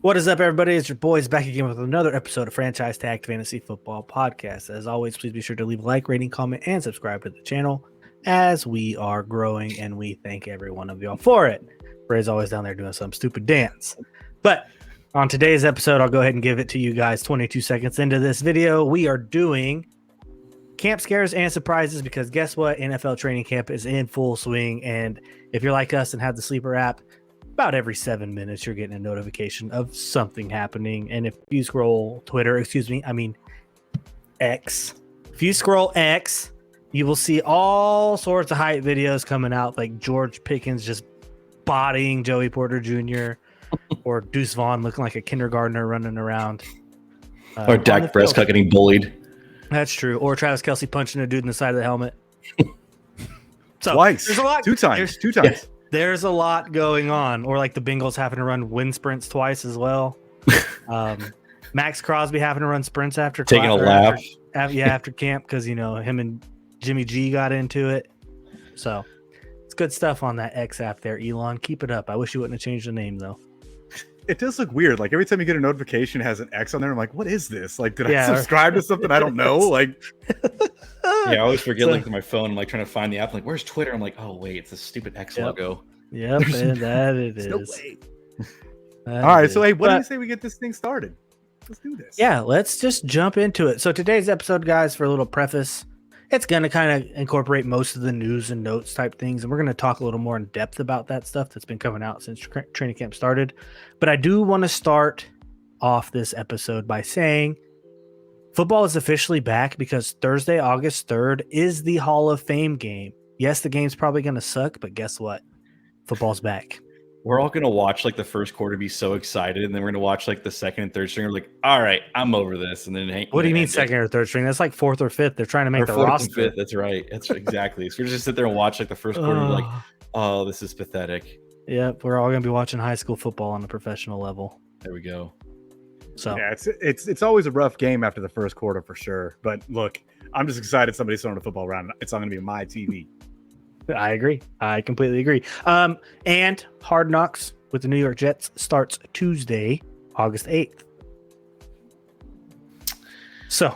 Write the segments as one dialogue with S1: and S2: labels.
S1: What is up, everybody? It's your boys back again with another episode of Franchise Tag Fantasy Football Podcast. As always, please be sure to leave a like, rating, comment, and subscribe to the channel as we are growing, and we thank every one of y'all for it. Ray's always down there doing some stupid dance. But on today's episode, I'll go ahead and give it to you guys 22 seconds into this video. We are doing camp scares and surprises because guess what? NFL training camp is in full swing, and if you're like us and have the Sleeper app, about every 7 minutes you're getting a notification of something happening. And if you scroll X, if you scroll X, you will see all sorts of hype videos coming out, like George Pickens just bodying Joey Porter Jr. or Deuce Vaughn looking like a kindergartner running around,
S2: or Dak Prescott getting bullied.
S1: That's true. Or Travis Kelce punching a dude in the side of the helmet. So
S3: twice,
S1: there's a lot.
S3: two times. Yeah.
S1: There's a lot going on, or like the Bengals having to run wind sprints twice as well. Max Crosby having to run sprints after
S2: taking a lap.
S1: After camp because him and Jimmy G got into it. So it's good stuff on that X app there, Elon. Keep it up. I wish you wouldn't have changed the name though.
S3: It does look weird. Like every time you get a notification, it has an X on there. I'm like, what is this? Like, did I subscribe to something I don't know? Like,
S2: yeah, I always forget. Like my phone, I'm like trying to find the app. I'm like, where's Twitter? I'm like, oh wait, it's a stupid X logo.
S1: Yep, and that it is.
S3: No way. All right, so hey, what do you say we get this thing started? Let's do this.
S1: Yeah, let's just jump into it. So today's episode, guys, for a little preface, it's going to kind of incorporate most of the news and notes type things, and we're going to talk a little more in depth about that stuff that's been coming out since training camp started. But I do want to start off this episode by saying football is officially back because Thursday, August 3rd is the Hall of Fame game. Yes, the game's probably going to suck, but guess what? Football's back.
S2: We're all going to watch like the first quarter, be so excited, and then we're going to watch like the second and third string. We're like, all right, I'm over this. And then
S1: what do you mean second or third string? That's like fourth or fifth. They're trying to make the roster.
S2: Fifth, that's right. That's exactly. So we're just sit there and watch like the first quarter. And be like, oh, this is pathetic.
S1: Yep, we're all going to be watching high school football on a professional level.
S2: There we go.
S1: So
S3: yeah, it's always a rough game after the first quarter for sure. But look, I'm just excited somebody's throwing a football around. It's not going to be my TV.
S1: I agree. I completely agree. And Hard Knocks with the New York Jets starts Tuesday, August 8th. So,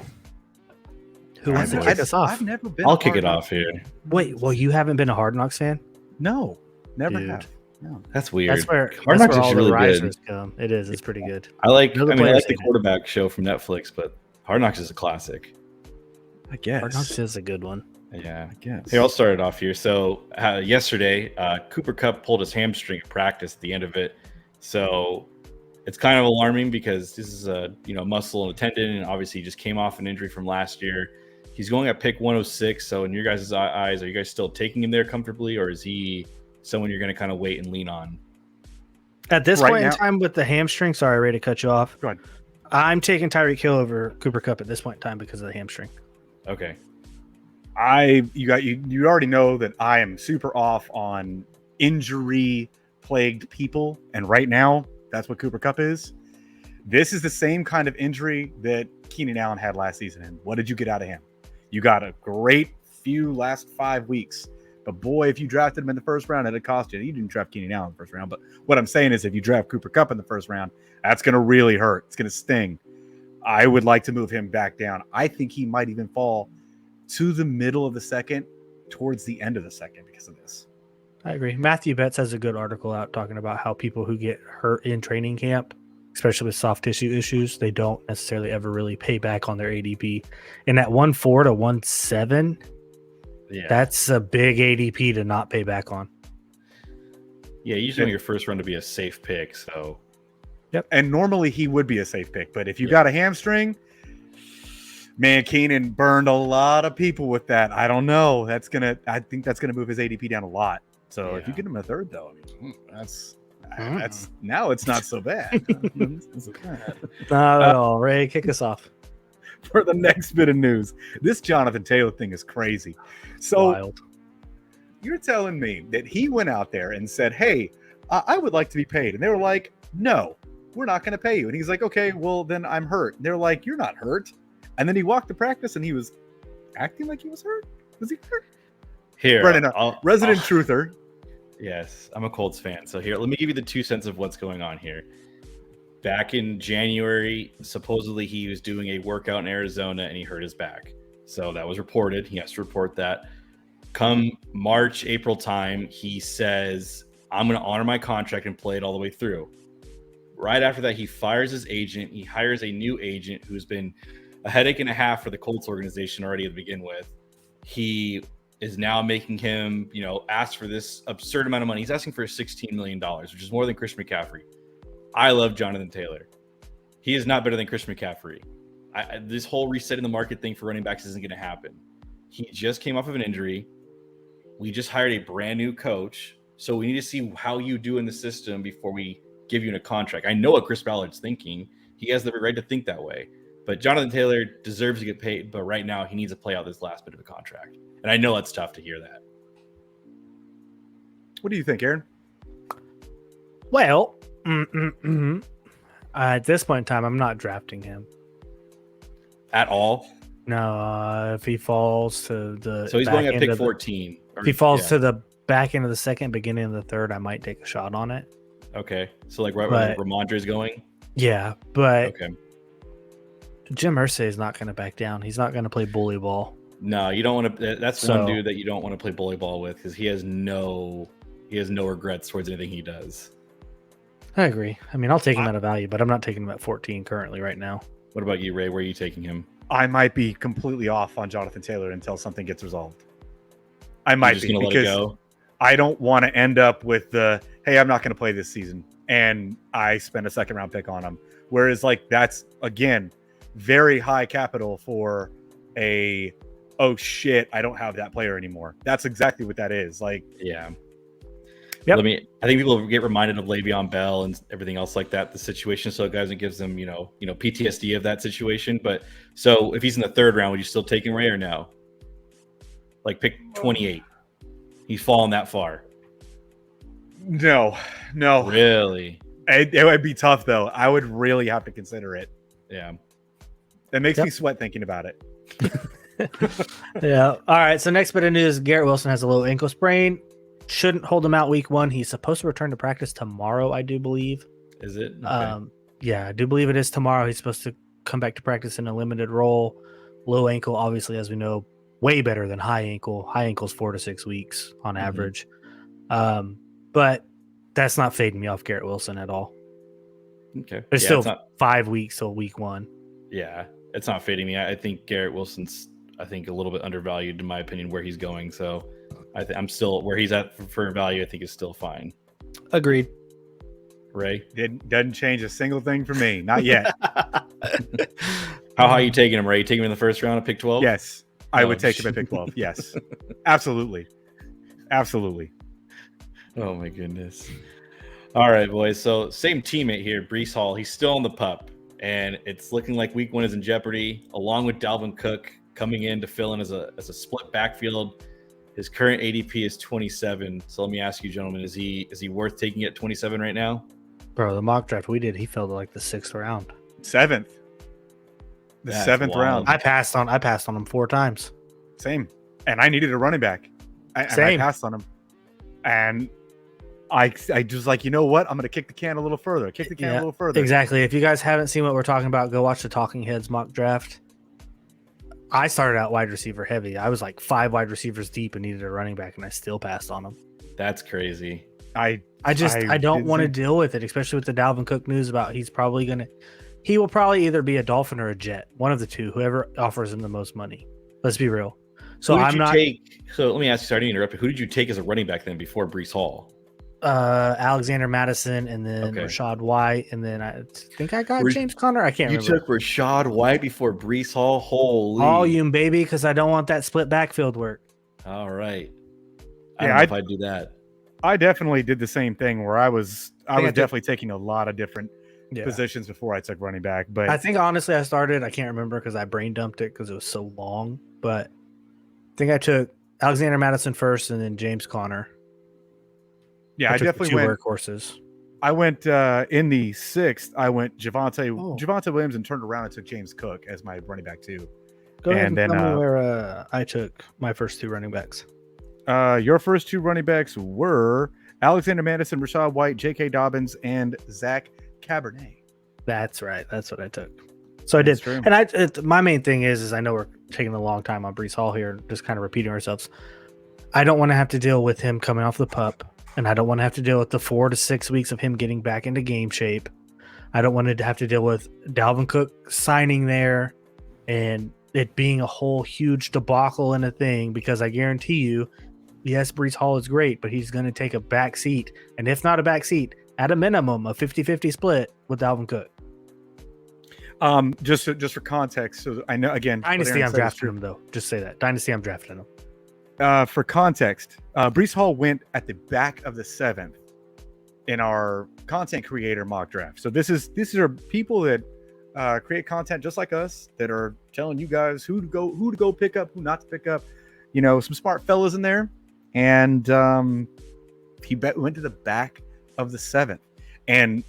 S1: who wants to kick us off?
S3: I've never been.
S2: I'll kick it off here.
S1: Wait, well, you haven't been a Hard Knocks fan?
S3: No, never
S1: Dude.
S3: have. No.
S2: That's weird.
S1: That's where
S2: Hard Knocks
S1: all
S2: is really
S1: the risers
S2: good.
S1: come. It is. It's pretty good.
S2: I like
S1: The
S2: the
S1: players hate it.
S2: quarterback show from Netflix, but Hard Knocks is a classic.
S3: I guess.
S1: Hard Knocks is a good one.
S2: Yeah.
S3: I guess.
S2: Here, I'll start it off here. So yesterday, Cooper Kupp pulled his hamstring at practice at the end of it. So it's kind of alarming because this is a muscle and a tendon, and obviously he just came off an injury from last year. He's going at pick 106. So in your guys' eyes, are you guys still taking him there comfortably, or is he someone you're going to kind of wait and lean on?
S1: At this
S3: Right
S1: point
S3: now-
S1: in time with the hamstring, sorry, Ray, to cut you off.
S3: Go ahead.
S1: I'm taking Tyreek Hill over Cooper Kupp at this point in time because of the hamstring.
S2: Okay.
S3: You already know that I am super off on injury plagued people, and right now that's what Cooper Kupp is. This is the same kind of injury that Keenan Allen had last season. And what did you get out of him? You got a great few last 5 weeks, but boy, if you drafted him in the first round, it'd cost you. You didn't draft Keenan Allen in the first round, but what I'm saying is if you draft Cooper Kupp in the first round, that's going to really hurt. It's going to sting. I would like to move him back down. I think he might even fall to the middle of the second, towards the end of the second because of this.
S1: I agree. Matthew Betts has a good article out talking about how people who get hurt in training camp, especially with soft tissue issues, they don't necessarily ever really pay back on their ADP. And at 1.4 to 1.7, that's a big ADP to not pay back on.
S2: Yeah, you just want your first run to be a safe pick. So,
S3: yep. And normally he would be a safe pick, but if you got a hamstring, man, Keenan burned a lot of people with that. I don't know. I think that's gonna move his ADP down a lot. So if you get him a third, though, I mean, that's now it's not so bad.
S1: Not at all. Ray, kick us off.
S3: For the next bit of news, this Jonathan Taylor thing is crazy. So
S1: Wild.
S3: You're telling me that he went out there and said, "Hey, I would like to be paid," and they were like, "No, we're not going to pay you." And he's like, "Okay, well then I'm hurt." And they're like, "You're not hurt." And then he walked to practice and he was acting like he was hurt. Was he hurt?
S2: Here,
S3: Brennan, resident truther.
S2: Yes, I'm a Colts fan. So here, let me give you the 2 cents of what's going on here. back in January, supposedly he was doing a workout in Arizona and he hurt his back. So that was reported. He has to report that. Come March, April time, he says, I'm going to honor my contract and play it all the way through. Right after that, he fires his agent. He hires a new agent who's been a headache and a half for the Colts organization already to begin with. He is now making him, ask for this absurd amount of money. He's asking for $16 million, which is more than Christian McCaffrey. I love Jonathan Taylor. He is not better than Christian McCaffrey. This whole resetting the market thing for running backs isn't going to happen. He just came off of an injury. We just hired a brand new coach. So we need to see how you do in the system before we give you a contract. I know what Chris Ballard's thinking. He has the right to think that way. But Jonathan Taylor deserves to get paid. But right now, he needs to play out this last bit of a contract. And I know it's tough to hear that.
S3: What do you think, Aaron?
S1: Well, at this point in time, I'm not drafting him.
S2: At all?
S1: No, if he falls to the
S2: So he's
S1: back
S2: going at
S1: end
S2: pick
S1: of the-
S2: 14.
S1: If he falls to the back end of the second, beginning of the third, I might take a shot on it.
S2: Okay. So like right where
S1: But-
S2: Ramondre's going?
S1: Yeah, but
S2: Okay.
S1: Jim Irsay is not going to back down. He's not going to play bully ball.
S2: No, you don't want to. That's
S1: So-
S2: one dude that you don't want to play bully ball with because he has no regrets towards anything he does.
S1: I agree. I mean, I'll take him at a value, but I'm not taking him at 14 currently right now.
S2: What about you, Ray? Where are you taking him?
S3: I might be completely off on Jonathan Taylor until something gets resolved. I
S2: You're
S3: might
S2: just
S3: be
S2: gonna let it
S3: because
S2: go.
S3: I don't want to end up with the, hey, I'm not going to play this season, and I spend a second round pick on him. Whereas, like, that's again very high capital for a, oh shit, I don't have that player anymore. That's exactly what that is. Like,
S2: Yeah.
S1: Yep.
S2: I think people get reminded of Le'Veon Bell and everything else like that, the situation. So guys, it gives them, PTSD of that situation. But so if he's in the third round, would you still take him, Ray, or no? Like pick 28. He's fallen that far.
S3: no,
S2: Really?
S3: it would be tough though. I would really have to consider it.
S2: Yeah.
S3: That makes
S1: Yep.
S3: me sweat thinking about it.
S1: Yeah. All right. So next bit of news: Garrett Wilson has a low ankle sprain. Shouldn't hold him out week 1. He's supposed to return to practice tomorrow, I do believe.
S2: Is it? Okay.
S1: Yeah, I do believe it is tomorrow. He's supposed to come back to practice in a limited role. Low ankle, obviously, as we know, way better than high ankle. High ankle's 4 to 6 weeks on average. But that's not fading me off Garrett Wilson at all.
S2: Okay.
S1: There's
S2: Yeah,
S1: still
S2: it's not,
S1: 5 weeks till week 1.
S2: yeah, it's not fading me. I think Garrett Wilson's, a little bit undervalued in my opinion where he's going. So I'm still where he's at for value. I think is still fine.
S1: Agreed.
S2: Ray,
S3: Doesn't change a single thing for me. Not yet.
S2: how high are you taking him, Ray? You taking him in the first round of pick 12?
S3: Yes, I
S2: Oh,
S3: would take him at pick 12. Yes, absolutely.
S2: Oh my goodness. All right, boys. So same teammate here, Breece Hall. He's still on the pup, and it's looking like week 1 is in jeopardy, along with Dalvin Cook coming in to fill in as a split backfield. His current ADP is 27. So let me ask you, gentlemen, is he worth taking at 27 right now?
S1: Bro, the mock draft we did, he fell to like the 6th round.
S3: 7th. The
S2: That's
S3: 7th
S2: wild.
S3: round.
S1: I passed on him 4 times.
S3: Same. And I needed a running back. And I
S1: Same.
S3: passed on him. And I just like, you know what? I'm going to kick the can a little further. Kick the can a
S1: Yeah,
S3: little further.
S1: Exactly. If you guys haven't seen what we're talking about, go watch the Talking Heads mock draft. I started out wide receiver heavy. I was like 5 wide receivers deep and needed a running back, and I still passed on him.
S2: That's crazy.
S3: I
S1: I don't
S3: did
S1: want to
S3: see-
S1: deal with it, especially with the Dalvin Cook news about he will probably either be a Dolphin or a Jet, one of the two, whoever offers him the most money. Let's be real. So
S2: Who did
S1: I'm
S2: you
S1: not
S2: take? So let me ask you, sorry to interrupt you. Who did you take as a running back then before Breece Hall?
S1: Alexander Madison and then
S2: Okay.
S1: Rashad White, and then I think I got
S2: Were-
S1: James Conner. I can't
S2: You
S1: remember.
S2: took Rashad White before Breece Hall. Holy
S1: Volume, baby, because I don't want that split backfield work.
S2: All right. I
S3: Yeah,
S2: don't know if I'd do that.
S3: I definitely did the same thing where I was
S1: I took-
S3: definitely taking a lot of different
S1: Yeah.
S3: positions before I took running back. But
S1: I think honestly, I can't remember because I brain dumped it because it was so long. But I think I took Alexander Madison first and then James Conner.
S3: yeah, I
S1: took the
S3: definitely
S1: two
S3: went.
S1: workhorses.
S3: I went in the 6th. I went Javonte
S1: Oh.
S3: Williams and turned around and took James Cook as my running back too.
S1: Go ahead
S3: And
S1: and
S3: then,
S1: tell me where I took my first 2 running backs.
S3: Your first 2 running backs were Alexander Madison, Rashad White, J.K. Dobbins, and Zach Cabernet.
S1: That's right. That's what I took. So I
S3: That's
S1: did.
S3: true.
S1: And my main thing is I know we're taking a long time on Brees Hall here, just kind of repeating ourselves. I don't want to have to deal with him coming off the pup, and I don't want to have to deal with the 4 to 6 weeks of him getting back into game shape. I don't want to have to deal with Dalvin Cook signing there and it being a whole huge debacle and a thing, because I guarantee you, yes, Brees Hall is great, but he's going to take a back seat. And if not a back seat, at a minimum, a 50-50 split with Dalvin Cook.
S3: Just for context, so I know again. what
S1: Dynasty,
S3: Aaron
S1: I'm
S3: said is
S1: drafting
S3: true.
S1: him, though. Just say that. Dynasty, I'm drafting him.
S3: For context, Brees Hall went at the back of the 7th in our content creator mock draft. So these are people that create content just like us that are telling you guys who to go pick up, who not to pick up. You know, some smart fellas in there, and he went to the back of the 7th. And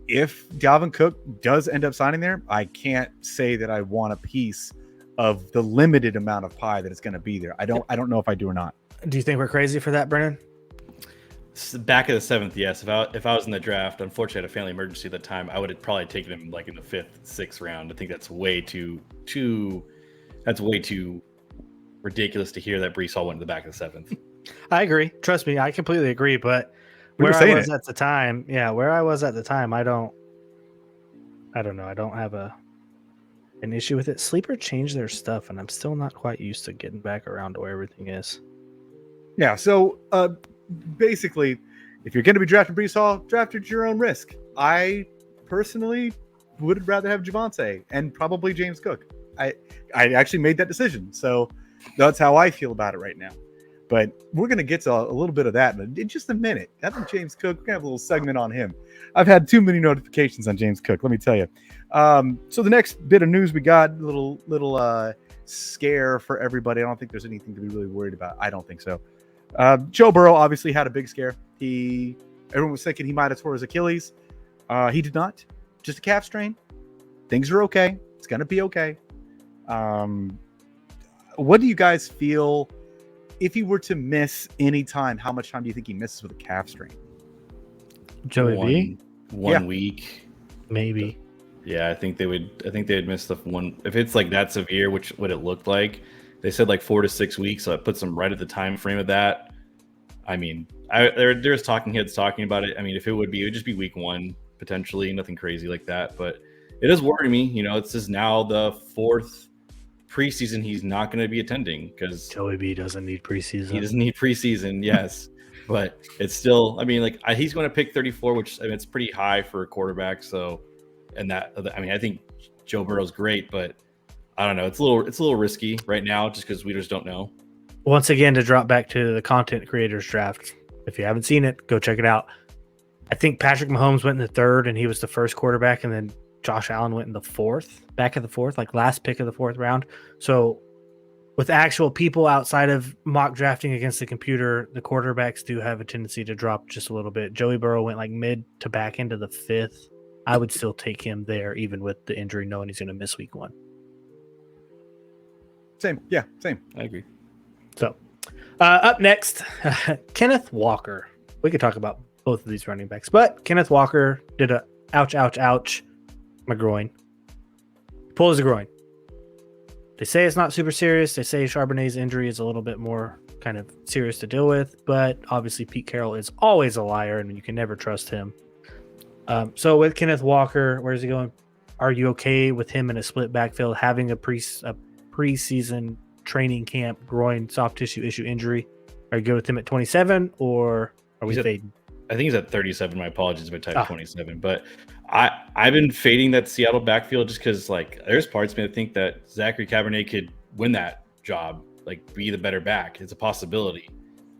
S3: if Dalvin Cook does end up signing there, I can't say that I want a piece of the limited amount of pie that it's going to be there. I don't know if I do or not.
S1: Do you think we're crazy for that, Brennan?
S2: Back of the 7th, yes. If I was in the draft, unfortunately, I had a family emergency at the time. I would have probably taken him like in the 5th, 6th round. I think that's way too ridiculous to hear that Brees Hall went to the back of the 7th.
S1: I agree. Trust me, I completely agree. But
S3: We were
S1: where I
S3: saying
S1: was
S3: it.
S1: at the time, I don't know. I don't have an issue with it. Sleeper changed their stuff, and I'm still not quite used to getting back around to where everything is.
S3: Yeah. So basically, if you're going to be drafting Brees Hall, draft at your own risk. I personally would rather have Javonte and probably James Cook. I actually made that decision, so that's how I feel about it right now. But we're going to get to a little bit of that in just a minute. I think James Cook, we're going to have a little segment on him. I've had too many notifications on James Cook, let me tell you. So the next bit of news we got, a little scare for everybody. I don't think there's anything to be really worried about. I don't think so. Joe Burrow obviously had a big scare. Everyone was thinking he might have tore his Achilles. He did not. Just a calf strain. Things are okay. It's going to be okay. What do you guys feel if he were to miss any time? How much time do you think he misses with a calf strain?
S1: Joey B,
S2: One week.
S1: maybe.
S2: Yeah, I think they'd miss the one if it's like that severe, which what it looked like. They said like 4 to 6 weeks, so it puts them right at the time frame of that. I mean, there's talking heads talking about it. I mean, if it would just be week 1 potentially, nothing crazy like that. But it does worry me. You know, it's just now the 4th preseason he's not going to be attending because
S1: Joey B doesn't need preseason.
S2: he doesn't need preseason. Yes, but it's still. I mean, like he's going to pick 34, which it's pretty high for a quarterback. So, and that I think Joe Burrow's great, but I don't know. It's a little risky right now just because we just don't know.
S1: Once again, to drop back to the content creators draft, if you haven't seen it, go check it out. I think Patrick Mahomes went in the 3rd, and he was the first quarterback, and then Josh Allen went in the 4th, back of the 4th, like last pick of the 4th round. So with actual people outside of mock drafting against the computer, the quarterbacks do have a tendency to drop just a little bit. Joey Burrow went like mid to back into the 5th. I would still take him there, even with the injury, knowing he's going to miss week 1.
S3: Same. Yeah, same.
S2: I agree.
S1: So, up next, Kenneth Walker. We could talk about both of these running backs, but Kenneth Walker did a ouch, my groin. Pulled his groin. They say it's not super serious. They say Charbonnet's injury is a little bit more kind of serious to deal with, but obviously Pete Carroll is always a liar, and you can never trust him. So with Kenneth Walker, where's he going? Are you okay with him in a split backfield, having a preseason training camp groin soft tissue issue injury? Are you good with him at 27, or are we fading?
S2: I think he's at 37. My apologies if I typed 27, but I've been fading that Seattle backfield just because like there's parts of me that think that Zachary Cabernet could win that job, like be the better back. It's a possibility.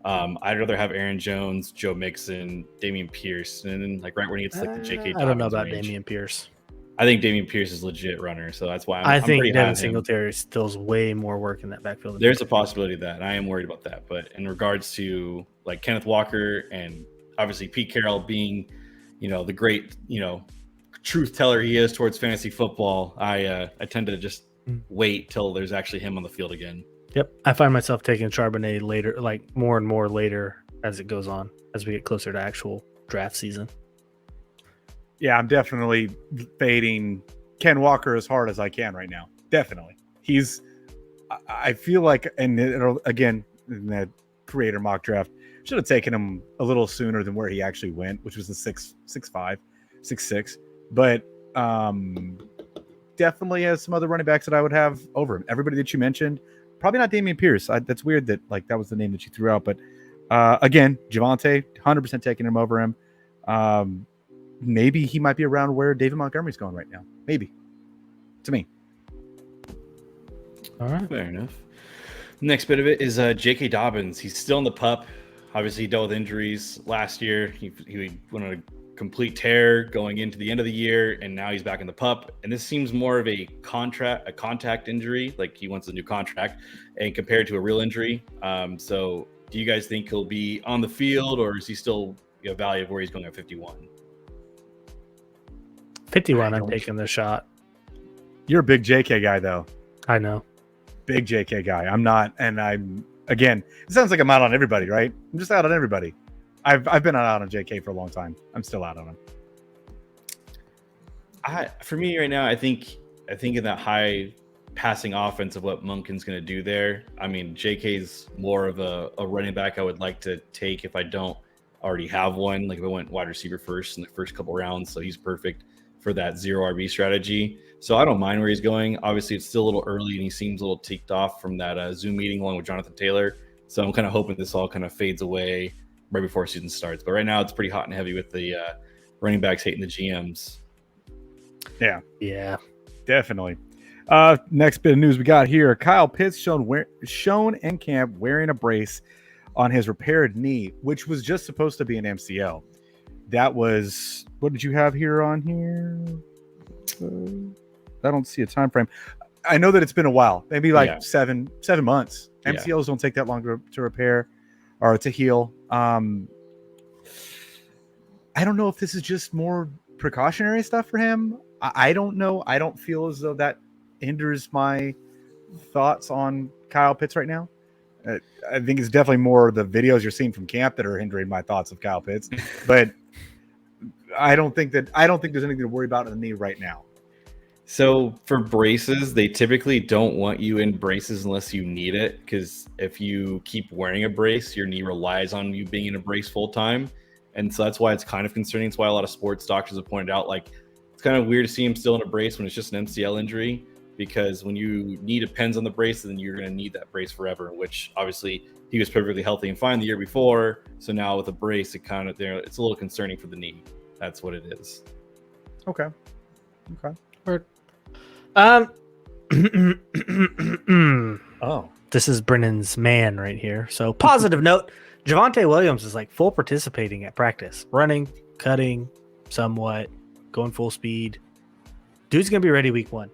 S2: I'd rather have Aaron Jones, Joe Mixon, Dameon Pierce, and then like right when he gets like the J.K.
S1: I don't know about
S2: range.
S1: Dameon Pierce.
S2: I think Dameon Pierce is a legit runner, so that's why
S1: I think
S2: pretty high
S1: Devin
S2: on him.
S1: Singletary still way more work in that backfield. than
S2: There's a
S1: Dameon Pierce.
S2: possibility of that. I am worried about that. But in regards to like Kenneth Walker and obviously Pete Carroll being, the great, truth teller he is towards fantasy football, I tend to just wait till there's actually him on the field again.
S1: Yep. I find myself taking Charbonnet later, like more and more later as it goes on, as we get closer to actual draft season.
S3: Yeah, I'm definitely fading Ken Walker as hard as I can right now. Definitely. I feel like, and again, in that creator mock draft, should have taken him a little sooner than where he actually went, which was the 6'5", 6'6". But definitely has some other running backs that I would have over him. Everybody that you mentioned, probably not Dameon Pierce. That's weird that like that was the name that you threw out. But again, Javonte, 100% taking him over him. Maybe he might be around where David Montgomery's going right now. Maybe. To me.
S1: All right.
S2: Fair enough. Next bit of it is J.K. Dobbins. He's still in the pup. Obviously, he dealt with injuries last year. He went on a complete tear going into the end of the year, and now he's back in the pup. And this seems more of a contact injury, like he wants a new contract, and compared to a real injury. So do you guys think he'll be on the field, or is he still a value of where he's going at 51?
S1: 51, I'm taking the shot.
S3: You're a big JK guy, though.
S1: I know.
S3: Big JK guy. I'm not, and I'm again. It sounds like I'm out on everybody, right? I'm just out on everybody. I've been out on JK for a long time. I'm still out on him.
S2: For me right now, I think in that high passing offense of what Monken's going to do there. I mean, JK's more of a running back I would like to take if I don't already have one. Like if I went wide receiver first in the first couple rounds, so he's perfect for that zero RB strategy. So I don't mind where he's going. Obviously, it's still a little early, and he seems a little ticked off from that Zoom meeting along with Jonathan Taylor. So I'm kind of hoping this all kind of fades away right before season starts. But right now, it's pretty hot and heavy with the running backs hating the GMs.
S1: Yeah,
S3: definitely. Next bit of news we got here: Kyle Pitts shown in camp wearing a brace on his repaired knee, which was just supposed to be an MCL. That was, what did you have here on here? I don't see a time frame. I know that it's been a while, maybe like 7 months. MCLs don't take that long to repair or to heal. I don't know if this is just more precautionary stuff for him. I don't know. I don't feel as though that hinders my thoughts on Kyle Pitts right now. I think it's definitely more the videos you're seeing from camp that are hindering my thoughts of Kyle Pitts. But I don't think there's anything to worry about in the knee right now.
S2: So for braces, they typically don't want you in braces unless you need it, because if you keep wearing a brace, your knee relies on you being in a brace full time. And so that's why it's kind of concerning. It's why a lot of sports doctors have pointed out, like, it's kind of weird to see him still in a brace when it's just an MCL injury, because when you need a pens on the brace, then you're going to need that brace forever, which obviously he was perfectly healthy and fine the year before. So now with a brace, it's a little concerning for the knee. That's what it is.
S3: Okay.
S1: Oh, this is Brennan's man right here. So positive note, Javonte Williams is like full participating at practice, running, cutting, somewhat, going full speed. Dude's gonna be ready week 1.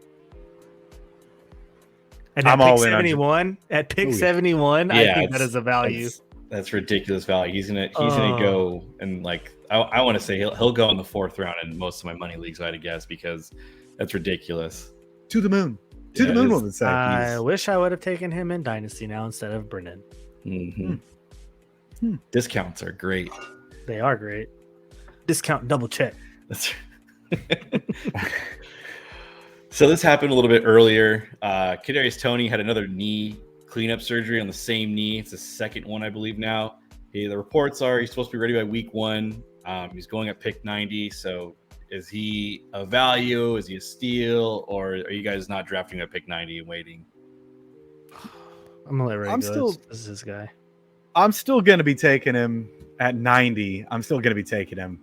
S1: And
S3: I'm
S1: at
S3: all
S1: pick
S3: in
S1: 71, at pick 71, I think that is a value.
S2: That's ridiculous value. He's gonna go, and like I want to say he'll go in the 4th round in most of my money leagues, I'd guess, because that's ridiculous.
S3: To the moon. To the moon, woman say.
S1: I wish I would have taken him in Dynasty now instead of Brennan.
S2: Mm-hmm. Discounts are great.
S1: They are great. Discount double check.
S2: That's So this happened a little bit earlier. Kadarius Toney had another knee cleanup surgery on the same knee. It's the second one, I believe now. The reports are he's supposed to be ready by week 1. He's going at pick 90. So is he a value? Is he a steal? Or are you guys not drafting at pick 90 and waiting?
S1: I'm gonna let Ray go. This is this guy.
S3: I'm still going to be taking him at 90. I'm still going to be taking him.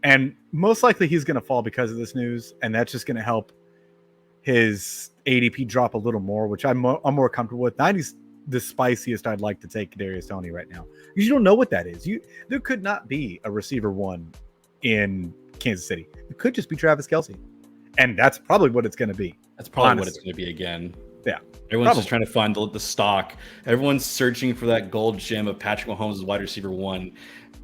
S3: And most likely he's going to fall because of this news. And that's just going to help his ADP drop a little more, which I'm more comfortable with. 90's the spiciest I'd like to take Kadarius Toney right now. You don't know what that is. There could not be a receiver 1 in Kansas City. It could just be Travis Kelce. And that's probably what it's going to be.
S2: That's probably what it's going to be again.
S3: Yeah.
S2: Everyone's just trying to find the stock. Everyone's searching for that gold gem of Patrick Mahomes' wide receiver 1.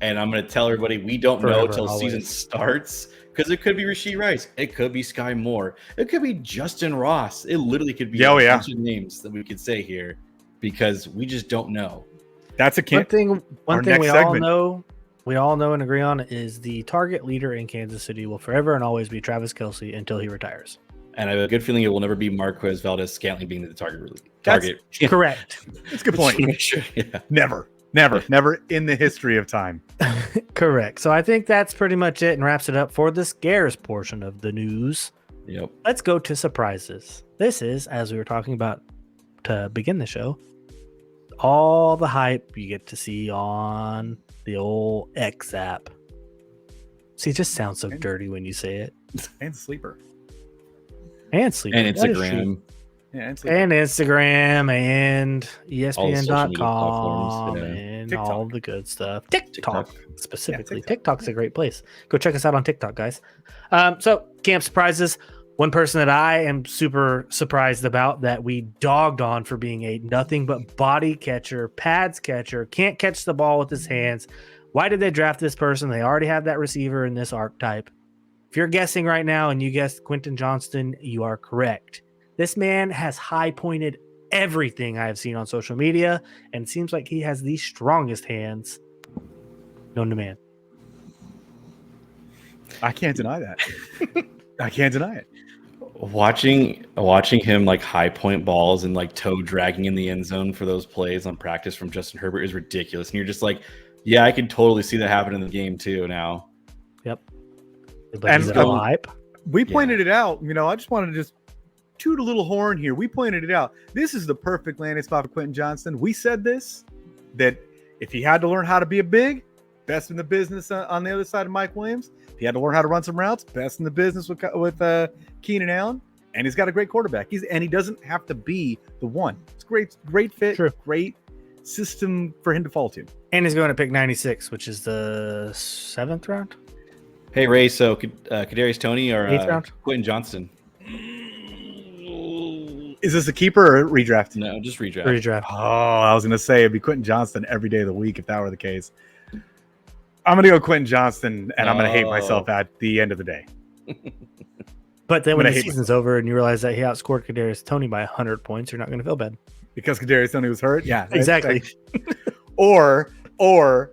S2: And I'm going to tell everybody, we don't know until season starts, because it could be Rashee Rice. It could be Sky Moore. It could be Justin Ross. It literally could be a bunch of names that we could say here, because we just don't know.
S3: That's a
S1: one thing we all know we all know and agree on is the target leader in Kansas City will forever and always be Travis Kelce until he retires.
S2: And I have a good feeling it will never be Marquez Valdez-Scantling being the target.
S1: Correct.
S3: That's a good point.
S2: Yeah.
S3: Never in the history of time.
S1: Correct. So I think that's pretty much it and wraps it up for the scares portion of the news.
S2: Yep.
S1: Let's go to surprises. This is, as we were talking about to begin the show, all the hype you get to see on the old X app. See, it just sounds so dirty when you say it.
S3: And Sleeper.
S1: And Sleeper.
S2: And
S1: That is true.
S2: Instagram.
S3: Yeah, and Sleeper.
S1: And Instagram and
S2: All the social media
S1: ESPN.com
S2: platforms, yeah.
S1: and
S3: TikTok.
S1: all the good stuff. TikTok. Specifically.
S3: Yeah,
S1: TikTok's a great place. Go check us out on TikTok, guys. So camp surprises. One person that I am super surprised about that we dogged on for being a nothing but body catcher, pads catcher, can't catch the ball with his hands. Why did they draft this person? They already have that receiver in this archetype. If you're guessing right now and you guessed Quentin Johnston, you are correct. This man has high pointed everything I have seen on social media, and it seems like he has the strongest hands known to man.
S3: I can't deny that. I can't deny it.
S2: Watching him like high point balls and like toe dragging in the end zone for those plays on practice from Justin Herbert is ridiculous. And you're just like, yeah, I can totally see that happen in the game too now.
S1: Yep. But
S3: And
S1: is it all hype?
S3: We pointed it out. I just wanted to just toot a little horn here. We pointed it out. This is the perfect landing spot for Quentin Johnston. We said this, that if he had to learn how to be a big, best in the business on the other side of Mike Williams. If he had to learn how to run some routes, best in the business with Keenan Allen. And he's got a great quarterback. He doesn't have to be the one. It's great fit,
S1: True.
S3: Great system for him to fall to.
S1: And he's going to pick 96, which is the 7th round.
S2: Hey Ray, so Kadarius Toney or
S1: 8th round?
S2: Quentin Johnston?
S3: Is this a keeper or redraft?
S2: No, just redraft.
S1: Redraft.
S3: Oh, I was going to say it'd be Quentin Johnston every day of the week if that were the case. I'm going to go Quentin Johnston, and I'm going to hate myself at the end of the day.
S1: But then when
S3: I
S1: the
S3: hate
S1: season's over and you realize that he outscored Kadarius Toney by 100 points, you're not going to feel bad.
S3: Because Kadarius Toney was hurt? Yeah.
S1: Exactly.
S3: Or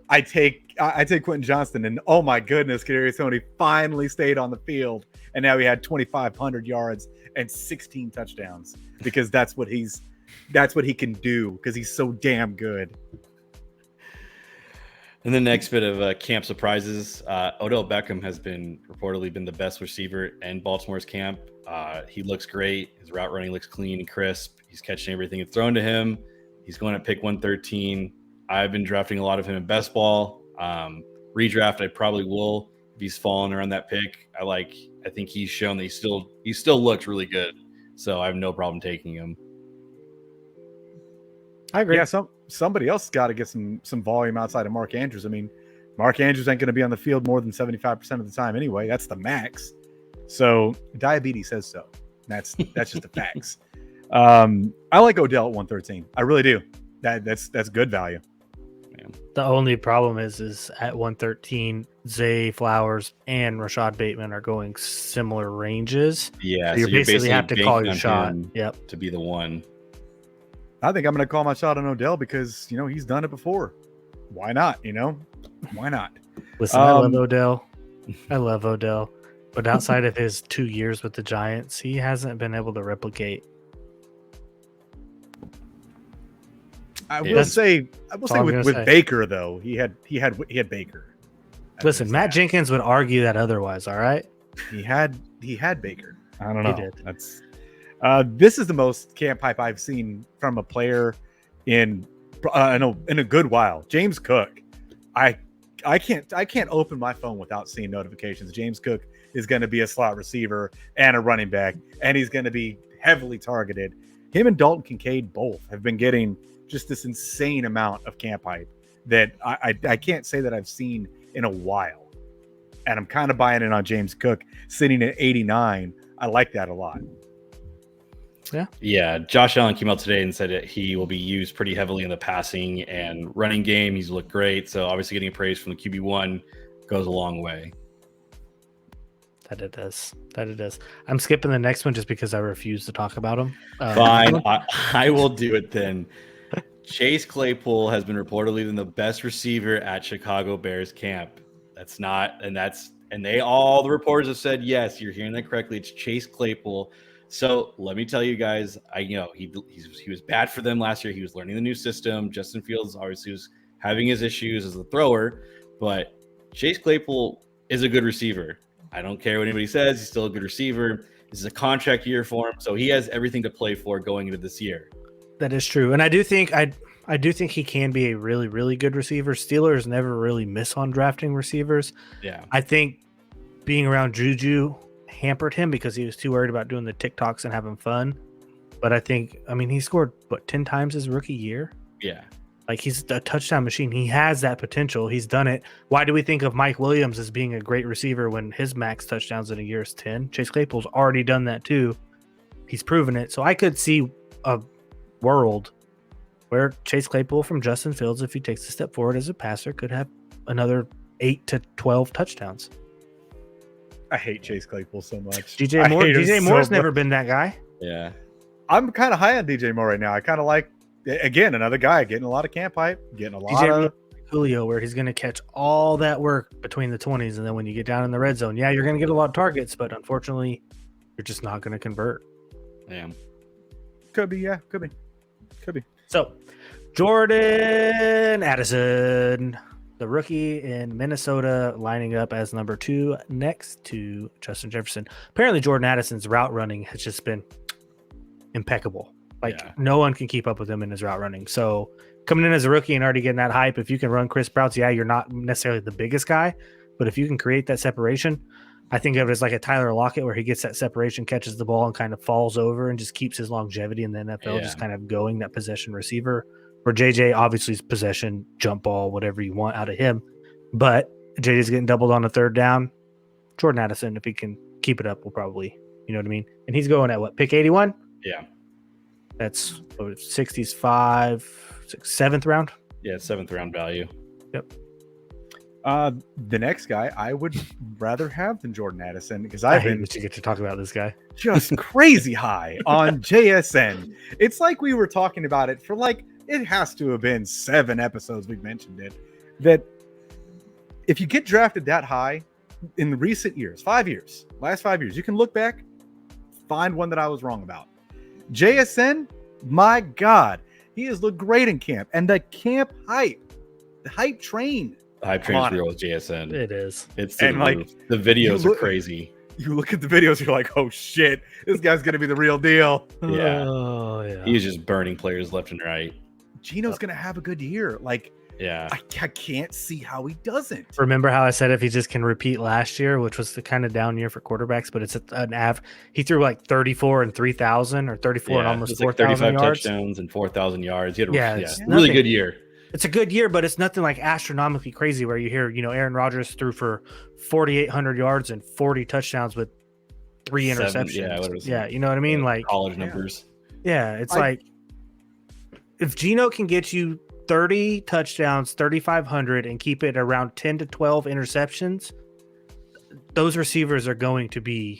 S3: I take Quentin Johnston, and oh my goodness, Kadarius Toney finally stayed on the field, and now he had 2,500 yards and 16 touchdowns because that's what he can do because he's so damn good.
S2: And the next bit of camp surprises, Odell Beckham has reportedly been the best receiver in Baltimore's camp. He looks great. His route running looks clean and crisp. He's catching everything that's thrown to him. He's going to pick 113. I've been drafting a lot of him in best ball. Redraft, I probably will if he's fallen around that pick. I think he's shown that he still looks really good. So I have no problem taking him.
S1: I agree.
S3: Yeah, somebody else got to get some volume outside of Mark Andrews. I mean, Mark Andrews ain't going to be on the field more than 75% of the time anyway. That's the max. So diabetes says so. That's just the facts. I like Odell at 113. I really do. That's good value.
S1: The only problem is at 113, Zay Flowers and Rashad Bateman are going similar ranges.
S2: Yeah,
S1: so you basically have to call your
S2: banking
S1: shot.
S2: on him
S1: Yep.
S2: to be the one.
S3: I think I'm going to call my shot on Odell because, he's done it before. Why not? Why not?
S1: Listen, I love Odell. I love Odell. But outside of his 2 years with the Giants, he hasn't been able to replicate.
S3: I will say with Baker though, he had Baker.
S1: Listen, Matt Jenkins would argue that otherwise. All right,
S3: he had Baker. I don't know.
S1: He did.
S3: That's this is the most camp hype I've seen from a player in a good while. James Cook, I can't open my phone without seeing notifications. James Cook is going to be a slot receiver and a running back, and he's going to be heavily targeted. Him and Dalton Kincaid both have been getting just this insane amount of camp hype that I can't say that I've seen in a while. And I'm kind of buying it on James Cook sitting at 89. I like that a lot.
S2: Yeah. Josh Allen came out today and said that he will be used pretty heavily in the passing and running game. He's looked great. So obviously getting praise from the QB1 goes a long way.
S1: That it does. I'm skipping the next one just because I refuse to talk about him.
S2: Fine. I will do it then. Chase Claypool has been reportedly the best receiver at Chicago Bears camp. All the reporters have said, yes, you're hearing that correctly. It's Chase Claypool. So let me tell you guys, he was bad for them last year. He was learning the new system. Justin Fields obviously was having his issues as a thrower, but Chase Claypool is a good receiver. I don't care what anybody says. He's still a good receiver. This is a contract year for him, so he has everything to play for going into this year.
S1: That is true, and I do think he can be a really, really good receiver. Steelers never really miss on drafting receivers.
S2: Yeah,
S1: I think being around Juju hampered him because he was too worried about doing the TikToks and having fun. But he scored 10 times his rookie year.
S2: Yeah.
S1: Like, he's a touchdown machine. He has that potential. He's done it. Why do we think of Mike Williams as being a great receiver when his max touchdowns in a year is 10? Chase Claypool's already done that too. He's proven it. So I could see a world where Chase Claypool from Justin Fields, if he takes a step forward as a passer, could have another 8 to 12 touchdowns.
S3: I hate Chase Claypool so much.
S1: DJ Moore's never been that guy.
S2: Yeah.
S3: I'm kind of high on DJ Moore right now. I kind of like, again, another guy getting a lot of camp hype, getting a lot of
S1: Julio, where he's going to catch all that work between the 20s, and then when you get down in the red zone, yeah, you're going to get a lot of targets, but unfortunately, you're just not going to convert.
S2: Yeah.
S3: Could be.
S1: So, Jordan Addison, the rookie in Minnesota, lining up as number 2 next to Justin Jefferson. Apparently, Jordan Addison's route running has just been impeccable. No one can keep up with him in his route running. So, coming in as a rookie and already getting that hype, if you can run Chris routes, yeah, you're not necessarily the biggest guy, but if you can create that separation, I think of it as like a Tyler Lockett where he gets that separation, catches the ball, and kind of falls over and just keeps his longevity in the NFL, just kind of going that possession receiver. Where JJ obviously is possession, jump ball, whatever you want out of him. But JJ's getting doubled on a third down. Jordan Addison, if he can keep it up, will probably, you know what I mean? And he's going at what, pick 81?
S2: Yeah.
S1: That's 65, 7th round?
S2: Yeah, 7th round value.
S1: Yep.
S3: The next guy I would rather have than Jordan Addison because
S1: I
S3: I've
S1: hate
S3: been
S1: that you get to talk about this guy.
S3: just crazy high on JSN. It's like we were talking about it for it has to have been 7 episodes we've mentioned it, that if you get drafted that high in the recent years, last 5 years, you can look back, find one that I was wrong about. JSN, my God, he has looked great in camp. And the camp hype, the hype train.
S2: The hype train is real with JSN.
S1: It is.
S2: It's the videos are crazy.
S3: You look at the videos, you're like, oh shit, this guy's going to be the real deal.
S2: Yeah.
S1: Oh, yeah.
S2: He's just burning players left and right.
S3: Gino's going to have a good year.
S2: Yeah.
S3: I can't see how he doesn't.
S1: Remember how I said if he just can repeat last year, which was the kind of down year for quarterbacks, but it's an he threw 34 and 3,000 or 34 and almost 4,000 yards.
S2: Touchdowns and 4,000 yards. He had
S1: it's
S2: really good year.
S1: It's a good year, but it's nothing like astronomically crazy where you hear, Aaron Rodgers threw for 4,800 yards and 40 touchdowns with 3 interceptions. Yeah, you know what I mean?
S2: College numbers.
S1: Yeah, it's if Gino can get you 30 touchdowns, 3,500, and keep it around 10 to 12 interceptions, those receivers are going to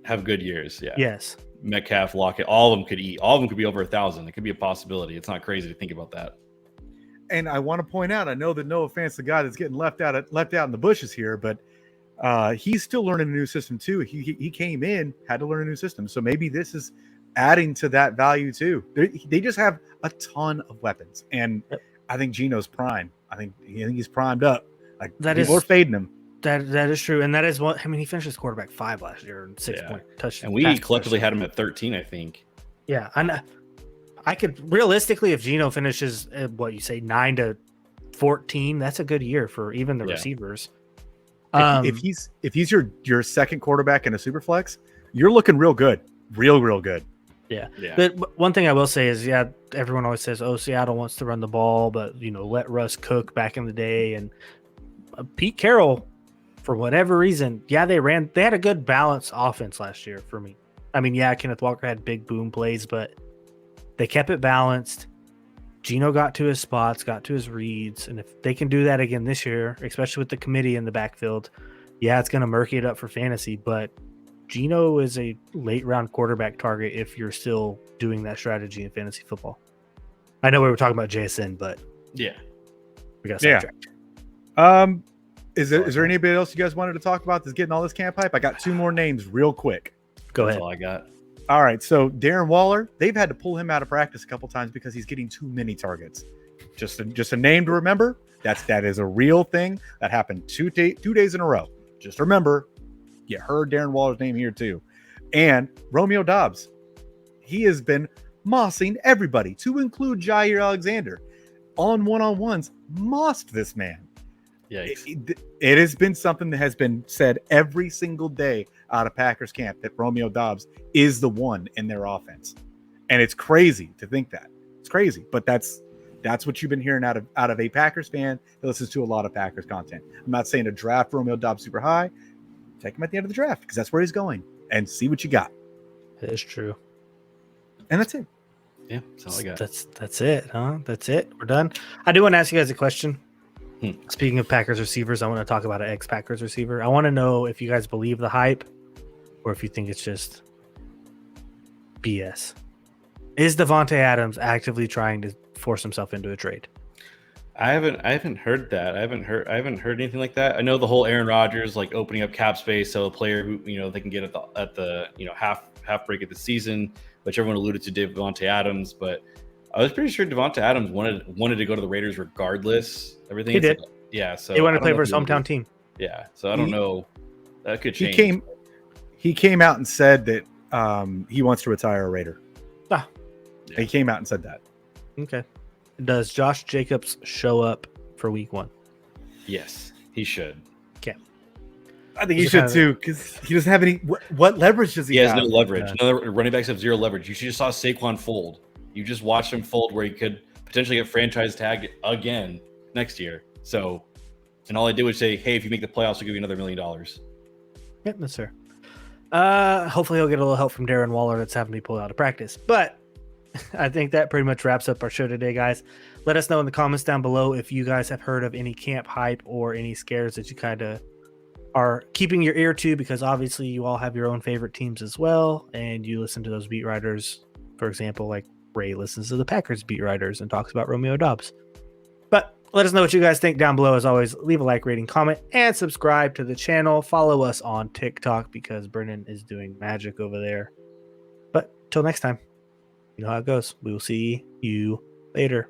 S2: have good years. Yeah.
S1: Yes.
S2: Metcalf, Lockett, all of them could eat. All of them could be over 1,000. It could be a possibility. It's not crazy to think about that.
S3: And I want to point out, I know that no offense to the guy that's getting left out in the bushes here, but he's still learning a new system too. He came in, had to learn a new system. So maybe this is adding to that value too. They just have a ton of weapons. And I think Gino's prime. I think he's primed up. People are fading him.
S1: That is true. And that is what, he finished as quarterback 5 last year and 6-point touchdown.
S2: And we collectively had him at 13, I think.
S1: Yeah. And I could realistically, if Gino finishes 9 to 14, that's a good year for even the receivers.
S3: If he's your second quarterback in a super flex, you're looking real good. Real good.
S1: Yeah. But one thing I will say is, everyone always says, Seattle wants to run the ball, but let Russ cook back in the day. And Pete Carroll, for whatever reason, they had a good balanced offense last year for me. Kenneth Walker had big boom plays, but they kept it balanced. Gino got to his spots, got to his reads, and if they can do that again this year, especially with the committee in the backfield, it's going to murky it up for fantasy, but Gino is a late round quarterback target if you're still doing that strategy in fantasy football. I know we were talking about JSN, but
S2: Yeah.
S1: we got
S3: Yeah.
S1: sidetracked.
S3: Is there anybody else you guys wanted to talk about that's getting all this camp hype? I got two more names real quick.
S1: Go
S2: That's
S1: ahead.
S2: all I got.
S3: All right, so Darren Waller, they've had to pull him out of practice a couple times because he's getting too many targets. Just a name to remember. That is a real thing that happened 2 days in a row. Just remember, you heard Darren Waller's name here too. And Romeo Dobbs, he has been mossing everybody, to include Jair Alexander, on one-on-ones. Mossed this man.
S2: Yikes.
S3: It has been something that has been said every single day out of Packers camp that Romeo Dobbs is the one in their offense, and it's crazy to think that. It's crazy, but that's what you've been hearing out of a Packers fan that listens to a lot of Packers content. I'm not saying to draft Romeo Dobbs super high. Take him at the end of the draft because that's where he's going, and see what you got.
S1: It is true.
S3: And that's it.
S2: Yeah, that's all I got.
S1: That's it, huh? That's it. We're done. I do want to ask you guys a question. Speaking of Packers receivers, I want to talk about an ex-Packers receiver. I want to know if you guys believe the hype or if you think it's just BS. Is Devontae Adams actively trying to force himself into a trade?
S2: I haven't heard that. I haven't heard anything like that. I know the whole Aaron Rodgers like opening up cap space so a player who they can get at the half break of the season, which everyone alluded to Devontae Adams, but I was pretty sure Devontae Adams wanted to go to the Raiders regardless. Everything
S1: He did.
S2: Yeah, so
S1: He wanted to
S2: I don't
S1: play
S2: know
S1: for
S2: if
S1: his
S2: he would
S1: hometown
S2: do-
S1: team.
S2: Yeah, so I don't know. That could
S3: He
S2: change.
S3: He came out and said that he wants to retire a Raider.
S1: Ah.
S3: He came out and said that.
S1: Okay. Does Josh Jacobs show up for week 1?
S2: Yes, he should.
S3: I think he
S1: Just
S3: should
S1: have
S3: too because he doesn't have any. What leverage does he
S2: He has
S3: have?
S2: no leverage.
S1: Yeah.
S2: No running backs have zero leverage. You should just saw Saquon fold. You just watched him fold where he could potentially get franchise tagged again next year. So, and all I did was say, hey, if you make the playoffs, we'll give you another $1 million.
S1: Yep, that's fair. Hopefully he'll get a little help from Darren Waller that's having to be pulled out of practice. But I think that pretty much wraps up our show today, guys. Let us know in the comments down below if you guys have heard of any camp hype or any scares that you kind of are keeping your ear to, because obviously you all have your own favorite teams as well, and you listen to those beat writers. For example, like Ray listens to the Packers beat writers and talks about Romeo Dobbs. But let us know what you guys think down below. As always, leave a like, rating, comment, and subscribe to the channel. Follow us on TikTok because Brennan is doing magic over there. But till next time, you know how it goes. We will see you later.